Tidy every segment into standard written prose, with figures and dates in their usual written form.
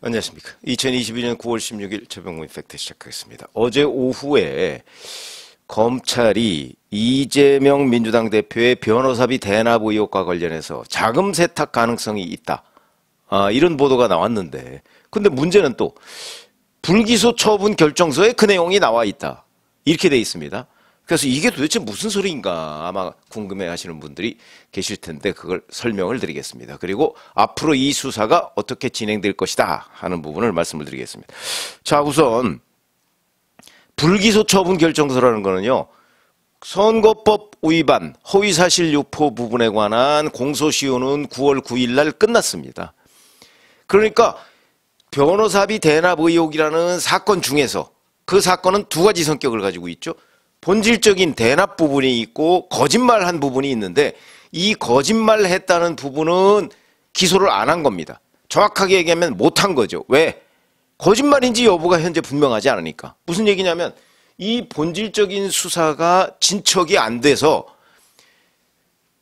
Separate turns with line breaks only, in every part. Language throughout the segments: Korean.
안녕하십니까. 2022년 9월 16일 최병문 팩트 시작하겠습니다. 어제 오후에 검찰이 이재명 민주당 대표의 변호사비 대납 의혹과 관련해서 자금 세탁 가능성이 있다. 이런 보도가 나왔는데, 근데 문제는 또 불기소 처분 결정서에 그 내용이 나와 있다. 이렇게 돼 있습니다. 그래서 이게 도대체 무슨 소리인가 아마 궁금해 하시는 분들이 계실 텐데 그걸 설명을 드리겠습니다. 그리고 앞으로 이 수사가 어떻게 진행될 것이다 하는 부분을 말씀을 드리겠습니다. 자, 우선 불기소 처분 결정서라는 거는요, 선거법 위반, 허위사실 유포 부분에 관한 공소시효는 9월 9일 날 끝났습니다. 그러니까 변호사비 대납 의혹이라는 사건 중에서 그 사건은 두 가지 성격을 가지고 있죠. 본질적인 대납 부분이 있고 거짓말한 부분이 있는데, 이 거짓말했다는 부분은 기소를 안 한 겁니다. 정확하게 얘기하면 못한 거죠. 왜? 거짓말인지 여부가 현재 분명하지 않으니까. 무슨 얘기냐면 이 본질적인 수사가 진척이 안 돼서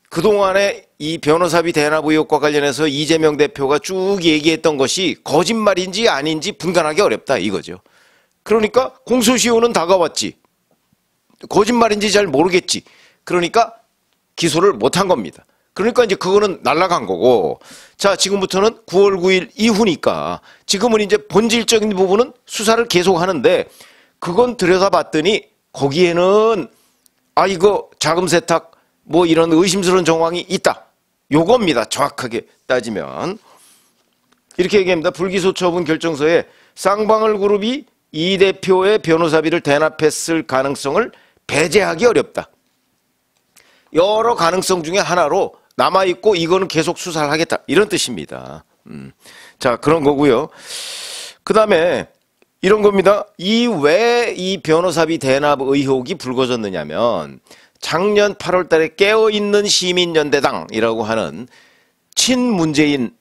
그동안에 이 변호사비 대납 의혹과 관련해서 이재명 대표가 쭉 얘기했던 것이 거짓말인지 아닌지 분간하기 어렵다 이거죠. 그러니까 공소시효는 다가왔지. 거짓말인지 잘 모르겠지. 그러니까 기소를 못한 겁니다. 그러니까 이제 그거는 날아간 거고, 자, 지금부터는 9월 9일 이후니까 지금은 이제 본질적인 부분은 수사를 계속 하는데, 그건 들여다봤더니 거기에는 이거 자금 세탁 뭐 이런 의심스러운 정황이 있다. 요겁니다. 정확하게 따지면 이렇게 얘기합니다. 불기소 처분 결정서에 쌍방울 그룹이 이 대표의 변호사비를 대납했을 가능성을 배제하기 어렵다. 여러 가능성 중에 하나로 남아있고 이거는 계속 수사를 하겠다. 이런 뜻입니다. 자, 그런 거고요. 그 다음에 이런 겁니다. 왜 이 변호사비 대납 의혹이 불거졌느냐면 작년 8월 달에 깨어있는 시민연대당이라고 하는 친문재인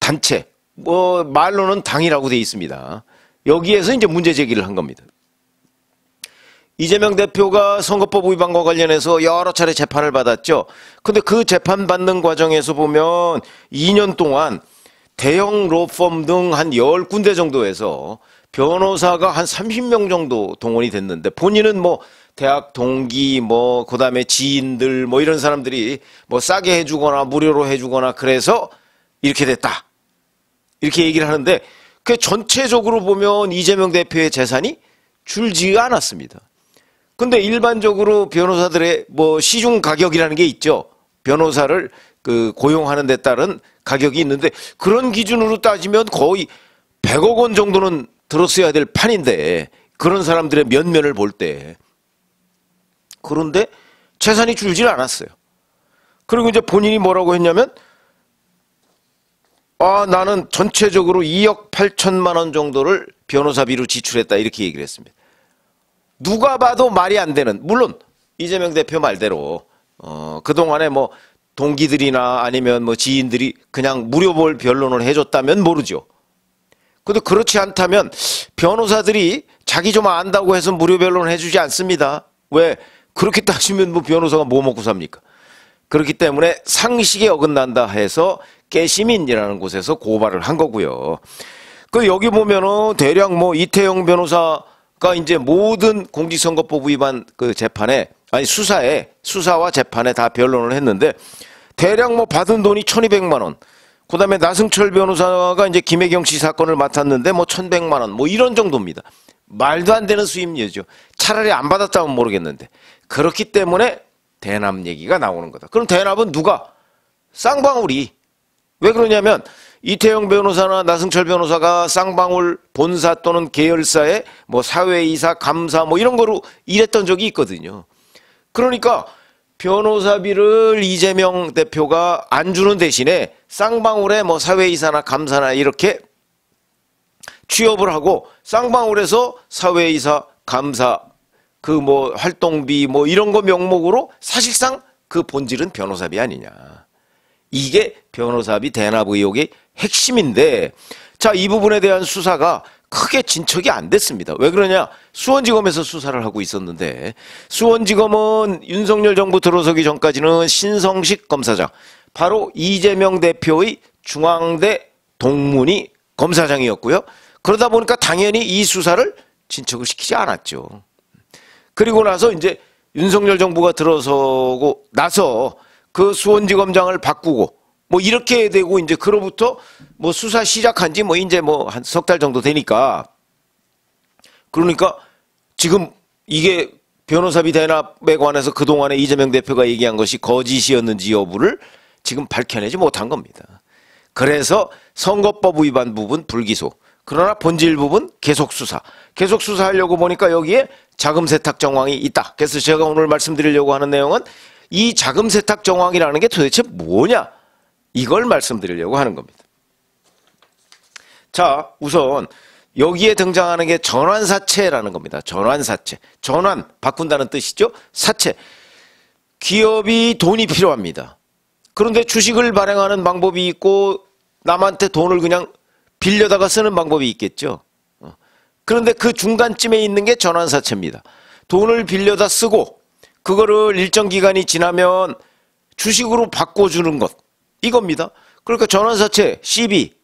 단체, 뭐 말로는 당이라고 돼 있습니다. 여기에서 이제 문제 제기를 한 겁니다. 이재명 대표가 선거법 위반과 관련해서 여러 차례 재판을 받았죠. 근데 그 재판 받는 과정에서 보면 2년 동안 대형 로펌 등 한 10군데 정도에서 변호사가 한 30명 정도 동원이 됐는데, 본인은 뭐 대학 동기 그다음에 지인들 이런 사람들이 싸게 해주거나 무료로 해주거나 그래서 이렇게 됐다. 이렇게 얘기를 하는데, 그 전체적으로 보면 이재명 대표의 재산이 줄지가 않았습니다. 근데 일반적으로 변호사들의 시중 가격이라는 게 있죠. 변호사를 고용하는 데 따른 가격이 있는데, 그런 기준으로 따지면 거의 100억 원 정도는 들었어야 될 판인데, 그런 사람들의 면면을 볼 때. 그런데 재산이 줄질 않았어요. 그리고 이제 본인이 뭐라고 했냐면, 나는 전체적으로 2억 8천만 원 정도를 변호사비로 지출했다. 이렇게 얘기를 했습니다. 누가 봐도 말이 안 되는, 물론 이재명 대표 말대로 그동안에 동기들이나 아니면 지인들이 그냥 무료 변론을 해줬다면 모르죠. 근데 그렇지 않다면 변호사들이 자기 좀 안다고 해서 무료 변론을 해주지 않습니다. 왜? 그렇게 따지면 변호사가 뭐 먹고 삽니까? 그렇기 때문에 상식에 어긋난다 해서 깨시민이라는 곳에서 고발을 한 거고요. 여기 보면은 대략 이태영 변호사가 이제 모든 공직선거법 위반 재판에, 수사와 재판에 다 변론을 했는데, 대략 받은 돈이 1200만 원. 그 다음에 나승철 변호사가 이제 김혜경 씨 사건을 맡았는데 1100만 원. 이런 정도입니다. 말도 안 되는 수임료죠. 차라리 안 받았다면 모르겠는데. 그렇기 때문에 대납 얘기가 나오는 거다. 그럼 대납은 누가? 쌍방울이. 왜 그러냐면 이태영 변호사나 나승철 변호사가 쌍방울 본사 또는 계열사에 사회이사, 감사 이런 거로 일했던 적이 있거든요. 그러니까 변호사비를 이재명 대표가 안 주는 대신에 쌍방울에 사회이사나 감사나 이렇게 취업을 하고, 쌍방울에서 사회이사, 감사, 활동비 이런 거 명목으로 사실상 그 본질은 변호사비 아니냐. 이게 변호사비 대납 의혹의 핵심인데, 자, 이 부분에 대한 수사가 크게 진척이 안 됐습니다. 왜 그러냐? 수원지검에서 수사를 하고 있었는데, 수원지검은 윤석열 정부 들어서기 전까지는 신성식 검사장, 바로 이재명 대표의 중앙대 동문이 검사장이었고요. 그러다 보니까 당연히 이 수사를 진척을 시키지 않았죠. 그리고 나서 이제 윤석열 정부가 들어서고 나서 그 수원지검장을 바꾸고 뭐 이렇게 되고 이제 그로부터 뭐 수사 시작한 지 뭐 이제 뭐 한 석 달 정도 되니까 그러니까 지금 이게 변호사비 대납에 관해서 그동안에 이재명 대표가 얘기한 것이 거짓이었는지 여부를 지금 밝혀내지 못한 겁니다. 그래서 선거법 위반 부분 불기소. 그러나 본질 부분 계속 수사. 계속 수사하려고 보니까 여기에 자금 세탁 정황이 있다. 그래서 제가 오늘 말씀드리려고 하는 내용은 이 자금 세탁 정황이라는 게 도대체 뭐냐? 이걸 말씀드리려고 하는 겁니다. 자, 우선 여기에 등장하는 게 전환사채라는 겁니다. 전환사채. 전환, 바꾼다는 뜻이죠. 사채. 기업이 돈이 필요합니다. 그런데 주식을 발행하는 방법이 있고 남한테 돈을 그냥 빌려다가 쓰는 방법이 있겠죠. 그런데 그 중간쯤에 있는 게 전환사채입니다. 돈을 빌려다 쓰고 그거를 일정 기간이 지나면 주식으로 바꿔주는 것. 이겁니다. 그러니까 전환사채, CB,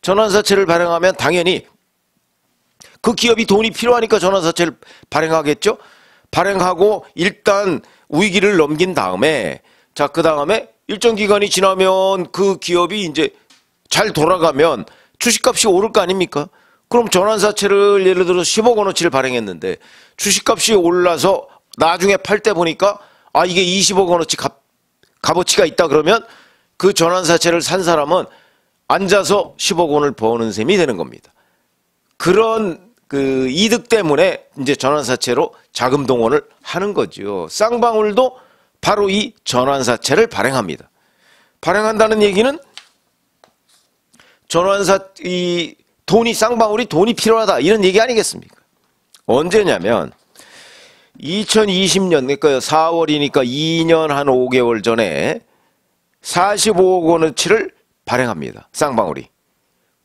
전환사채를 발행하면 당연히 그 기업이 돈이 필요하니까 전환사채를 발행하겠죠. 발행하고 일단 위기를 넘긴 다음에 자, 그 다음에 일정 기간이 지나면 그 기업이 이제 잘 돌아가면 주식값이 오를 거 아닙니까? 그럼 전환사채를 예를 들어 10억 원어치를 발행했는데 주식값이 올라서 나중에 팔 때 보니까 아 이게 20억 원어치 값어치가 있다 그러면 그 전환사채를 산 사람은 앉아서 10억 원을 버는 셈이 되는 겁니다. 그런 그 이득 때문에 이제 전환사채로 자금 동원을 하는 거죠. 쌍방울도 바로 이 전환사채를 발행합니다. 발행한다는 얘기는 이 돈이 쌍방울이 돈이 필요하다 이런 얘기 아니겠습니까? 언제냐면 2020년 그러니까 4월이니까 2년 한 5개월 전에 45억 원어치를 발행합니다. 쌍방울이.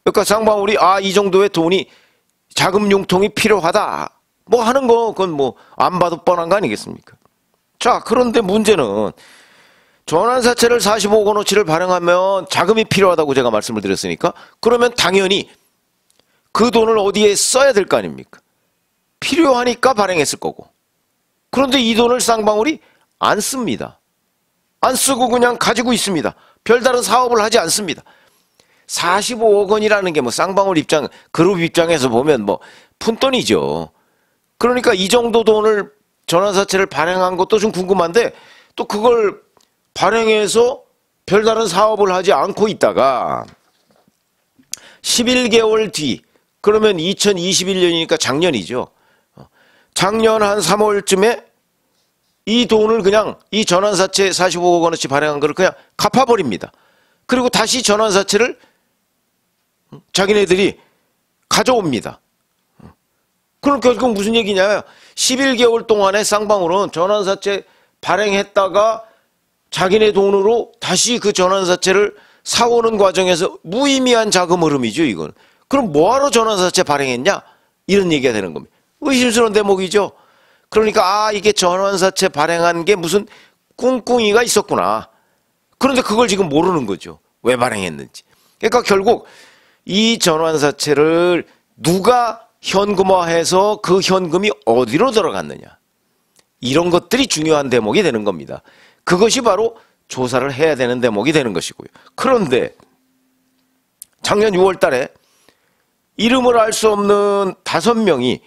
그러니까 쌍방울이 아 이 정도의 돈이 자금 융통이 필요하다 뭐 하는 거 그건 뭐 안 봐도 뻔한 거 아니겠습니까? 자, 그런데 문제는 전환사채를 45억 원어치를 발행하면 자금이 필요하다고 제가 말씀을 드렸으니까 그러면 당연히 그 돈을 어디에 써야 될 거 아닙니까? 필요하니까 발행했을 거고. 그런데 이 돈을 쌍방울이 안 씁니다. 안 쓰고 그냥 가지고 있습니다. 별다른 사업을 하지 않습니다. 45억 원이라는 게 뭐 쌍방울 입장, 그룹 입장에서 보면 뭐 푼돈이죠. 그러니까 이 정도 돈을 전환사채를 발행한 것도 좀 궁금한데 또 그걸 발행해서 별다른 사업을 하지 않고 있다가 11개월 뒤 그러면 2021년이니까 작년이죠. 작년 한 3월쯤에 이 돈을 그냥 이 전환사채 45억 원어치 발행한 거를 그냥 갚아버립니다. 그리고 다시 전환사채를 자기네들이 가져옵니다. 그럼 결국 무슨 얘기냐면 11개월 동안에 쌍방울은 전환사채 발행했다가 자기네 돈으로 다시 그 전환사채를 사오는 과정에서 무의미한 자금 흐름이죠, 이건. 그럼 뭐하러 전환사채 발행했냐? 이런 얘기가 되는 겁니다. 의심스러운 대목이죠. 그러니까 아 이게 전환사채 발행한 게 무슨 꿍꿍이가 있었구나. 그런데 그걸 지금 모르는 거죠. 왜 발행했는지. 그러니까 결국 이 전환사채를 누가 현금화해서 그 현금이 어디로 들어갔느냐. 이런 것들이 중요한 대목이 되는 겁니다. 그것이 바로 조사를 해야 되는 대목이 되는 것이고요. 그런데 작년 6월 달에 이름을 알 수 없는 5명이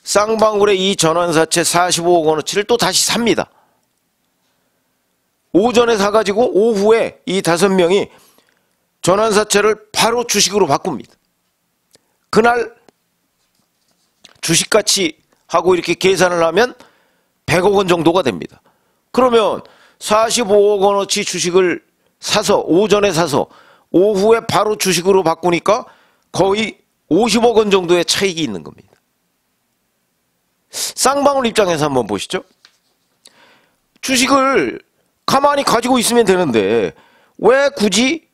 쌍방울의 이 전환사채 45억 원어치를 또 다시 삽니다. 오전에 사가지고 오후에 이 5명이 전환사채를 바로 주식으로 바꿉니다. 그날 주식가치 하고 이렇게 계산을 하면 100억 원 정도가 됩니다. 그러면 45억 원어치 주식을 사서 오전에 사서 오후에 바로 주식으로 바꾸니까 거의 50억 원 정도의 차익이 있는 겁니다. 쌍방울 입장에서 한번 보시죠. 주식을 가만히 가지고 있으면 되는데 왜 굳이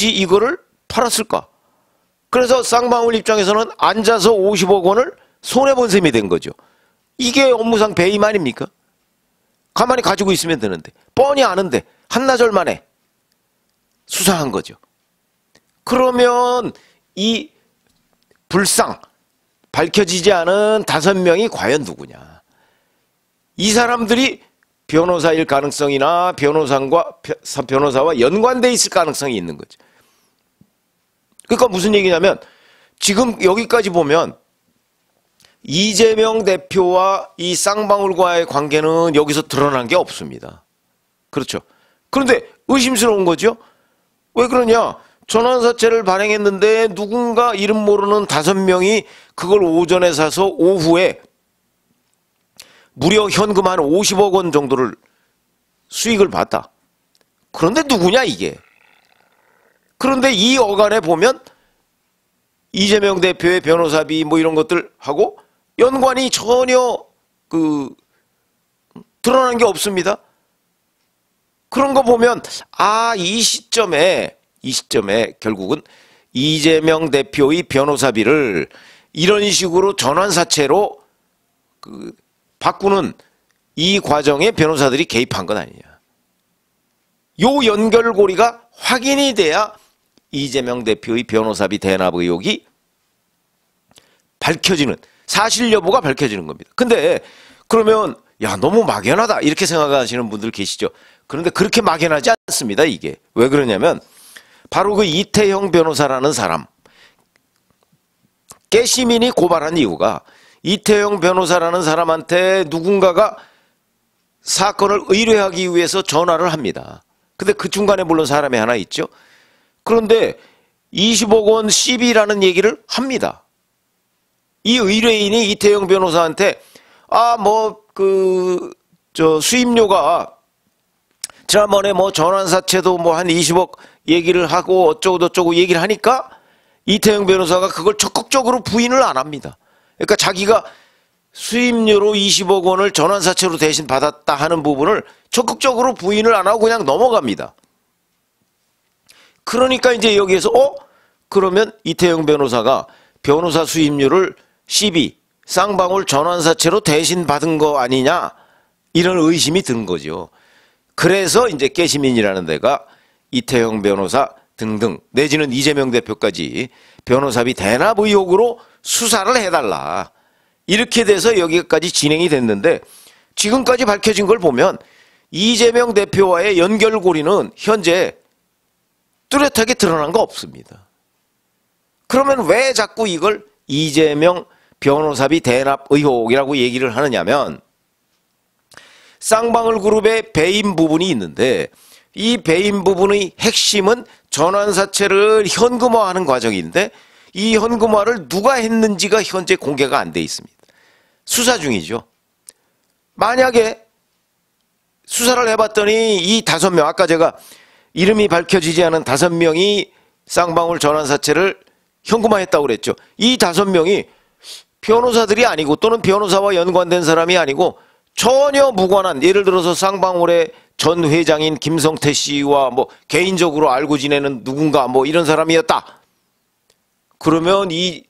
이거를 팔았을까? 그래서 쌍방울 입장에서는 앉아서 50억 원을 손해본 셈이 된 거죠. 이게 업무상 배임 아닙니까? 가만히 가지고 있으면 되는데 뻔히 아는데 한나절 만에 수사한 거죠. 그러면 이 불상, 밝혀지지 않은 5명이 과연 누구냐. 이 사람들이 변호사일 가능성이나 변호사와 연관돼 있을 가능성이 있는 거죠. 그러니까 무슨 얘기냐면 지금 여기까지 보면 이재명 대표와 이 쌍방울과의 관계는 여기서 드러난 게 없습니다. 그렇죠. 그런데 의심스러운 거죠. 왜 그러냐. 전환사채를 발행했는데 누군가 이름 모르는 5명이 그걸 오전에 사서 오후에 무려 현금 한 50억 원 정도를 수익을 봤다. 그런데 누구냐 이게. 그런데 이 어간에 보면 이재명 대표의 변호사비 뭐 이런 것들하고 연관이 전혀 드러난 게 없습니다. 그런 거 보면 이 시점에 결국은 이재명 대표의 변호사비를 이런 식으로 전환사채로 바꾸는 이 과정에 변호사들이 개입한 건 아니냐. 요 연결고리가 확인이 돼야 이재명 대표의 변호사비 대납 의혹이 밝혀지는, 사실 여부가 밝혀지는 겁니다. 근데 그러면 너무 막연하다 이렇게 생각하시는 분들 계시죠. 그런데 그렇게 막연하지 않습니다. 이게 왜 그러냐면 바로 그 이태영 변호사라는 사람, 깨시민이 고발한 이유가 이태영 변호사라는 사람한테 누군가가 사건을 의뢰하기 위해서 전화를 합니다. 근데 그 중간에 물론 사람이 하나 있죠. 그런데 20억 원 시비라는 얘기를 합니다. 이 의뢰인이 이태영 변호사한테 수임료가 지난번에 전환사채도 한 20억 얘기를 하고 어쩌고저쩌고 얘기를 하니까 이태영 변호사가 그걸 적극적으로 부인을 안 합니다. 그러니까 자기가 수임료로 20억 원을 전환사채로 대신 받았다 하는 부분을 적극적으로 부인을 안 하고 그냥 넘어갑니다. 그러니까 이제 여기에서 그러면 이태영 변호사가 변호사 수임료를 시비, 쌍방울 전환사채로 대신 받은 거 아니냐 이런 의심이 드는 거죠. 그래서 이제 깨시민이라는 데가 이태영 변호사 등등 내지는 이재명 대표까지 변호사비 대납 의혹으로 수사를 해달라. 이렇게 돼서 여기까지 진행이 됐는데 지금까지 밝혀진 걸 보면 이재명 대표와의 연결고리는 현재 뚜렷하게 드러난 거 없습니다. 그러면 왜 자꾸 이걸 이재명 변호사비 대납 의혹이라고 얘기를 하느냐면 쌍방울 그룹의 배임 부분이 있는데 이 배임 부분의 핵심은 전환사채를 현금화하는 과정인데 이 현금화를 누가 했는지가 현재 공개가 안 돼 있습니다. 수사 중이죠. 만약에 수사를 해봤더니 이 5명, 아까 제가 이름이 밝혀지지 않은 5명이 쌍방울 전환사채를 현금화했다고 그랬죠. 이 5명이 변호사들이 아니고 또는 변호사와 연관된 사람이 아니고 전혀 무관한, 예를 들어서 쌍방울의 전 회장인 김성태 씨와 개인적으로 알고 지내는 누군가 이런 사람이었다. 그러면 이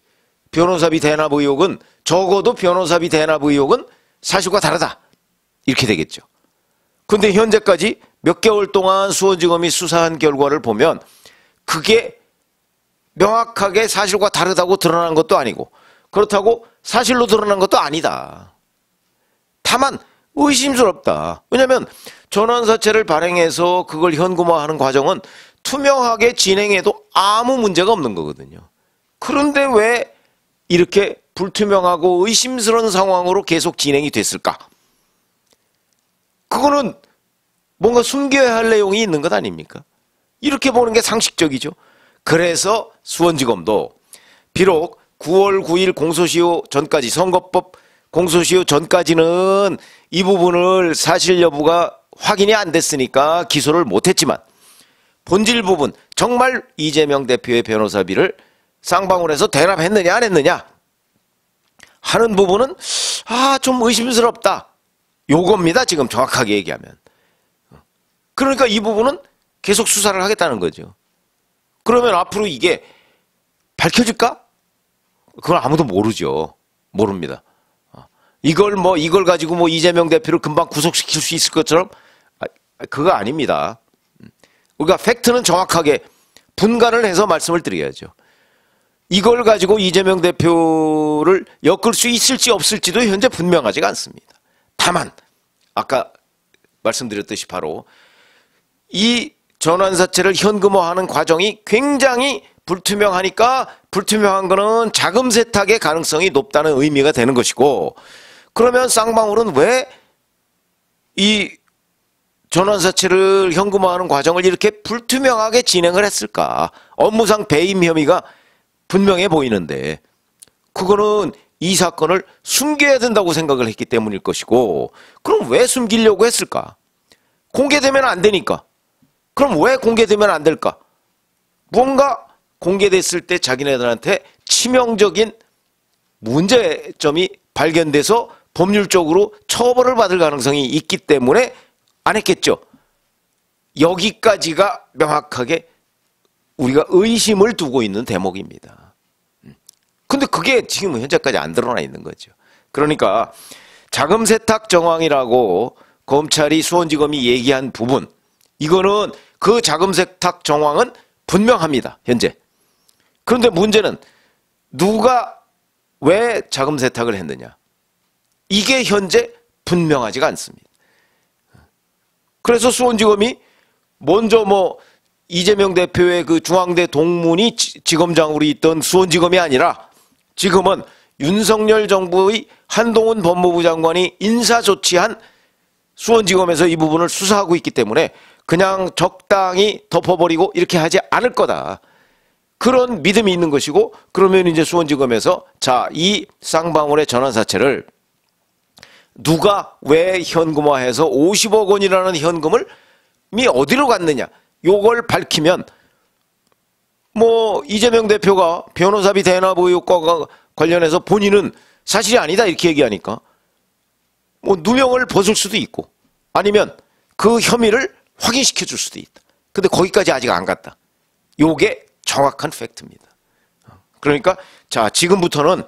변호사비 대납 의혹은 적어도 변호사비 대납 의혹은 사실과 다르다. 이렇게 되겠죠. 근데 현재까지 몇 개월 동안 수원지검이 수사한 결과를 보면 그게 명확하게 사실과 다르다고 드러난 것도 아니고 그렇다고 사실로 드러난 것도 아니다. 다만 의심스럽다. 왜냐하면 전환사채를 발행해서 그걸 현금화하는 과정은 투명하게 진행해도 아무 문제가 없는 거거든요. 그런데 왜 이렇게 불투명하고 의심스러운 상황으로 계속 진행이 됐을까? 그거는 뭔가 숨겨야 할 내용이 있는 것 아닙니까? 이렇게 보는 게 상식적이죠. 그래서 수원지검도 비록 9월 9일 공소시효 전까지, 선거법 공소시효 전까지는 이 부분을 사실 여부가 확인이 안 됐으니까 기소를 못했지만 본질 부분, 정말 이재명 대표의 변호사비를 쌍방울에서 대납했느냐 안 했느냐 하는 부분은 좀 의심스럽다. 요겁니다. 지금 정확하게 얘기하면. 그러니까 이 부분은 계속 수사를 하겠다는 거죠. 그러면 앞으로 이게 밝혀질까? 그걸 아무도 모르죠. 모릅니다. 이걸 가지고 이재명 대표를 금방 구속시킬 수 있을 것처럼 그거 아닙니다. 우리가 팩트는 정확하게 분간을 해서 말씀을 드려야죠. 이걸 가지고 이재명 대표를 엮을 수 있을지 없을지도 현재 분명하지가 않습니다. 다만 아까 말씀드렸듯이 바로 이 전환사채를 현금화하는 과정이 굉장히 불투명하니까 불투명한 거는 자금 세탁의 가능성이 높다는 의미가 되는 것이고, 그러면 쌍방울은 왜 이 전환사채를 현금화하는 과정을 이렇게 불투명하게 진행을 했을까? 업무상 배임 혐의가 분명해 보이는데 그거는 이 사건을 숨겨야 된다고 생각을 했기 때문일 것이고, 그럼 왜 숨기려고 했을까? 공개되면 안 되니까. 그럼 왜 공개되면 안 될까? 무언가 공개됐을 때 자기네들한테 치명적인 문제점이 발견돼서 법률적으로 처벌을 받을 가능성이 있기 때문에 안 했겠죠. 여기까지가 명확하게 우리가 의심을 두고 있는 대목입니다. 근데 그게 지금 현재까지 안 드러나 있는 거죠. 그러니까 자금 세탁 정황이라고 검찰이 수원지검이 얘기한 부분, 이거는 그 자금 세탁 정황은 분명합니다. 현재. 그런데 문제는 누가 왜 자금 세탁을 했느냐. 이게 현재 분명하지가 않습니다. 그래서 수원지검이 먼저 이재명 대표의 그 중앙대 동문이 지검장으로 있던 수원지검이 아니라 지금은 윤석열 정부의 한동훈 법무부 장관이 인사조치한 수원지검에서 이 부분을 수사하고 있기 때문에 그냥 적당히 덮어버리고 이렇게 하지 않을 거다. 그런 믿음이 있는 것이고, 그러면 이제 수원지검에서 자, 이 쌍방울의 전환사채를 누가 왜 현금화해서 50억 원이라는 현금을 어디로 갔느냐, 요걸 밝히면 이재명 대표가 변호사비 대납 의혹과 관련해서 본인은 사실이 아니다 이렇게 얘기하니까 누명을 벗을 수도 있고, 아니면 그 혐의를 확인시켜 줄 수도 있다. 근데 거기까지 아직 안 갔다. 요게 정확한 팩트입니다. 그러니까 자, 지금부터는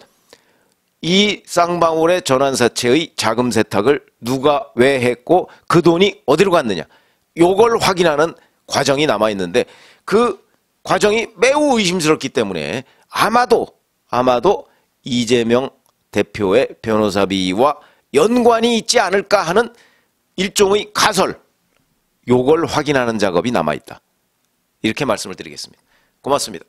이 쌍방울의 전환사채의 자금 세탁을 누가 왜 했고 그 돈이 어디로 갔느냐, 요걸 확인하는 과정이 남아있는데 그 과정이 매우 의심스럽기 때문에 아마도 이재명 대표의 변호사비와 연관이 있지 않을까 하는 일종의 가설, 요걸 확인하는 작업이 남아있다. 이렇게 말씀을 드리겠습니다. 고맙습니다.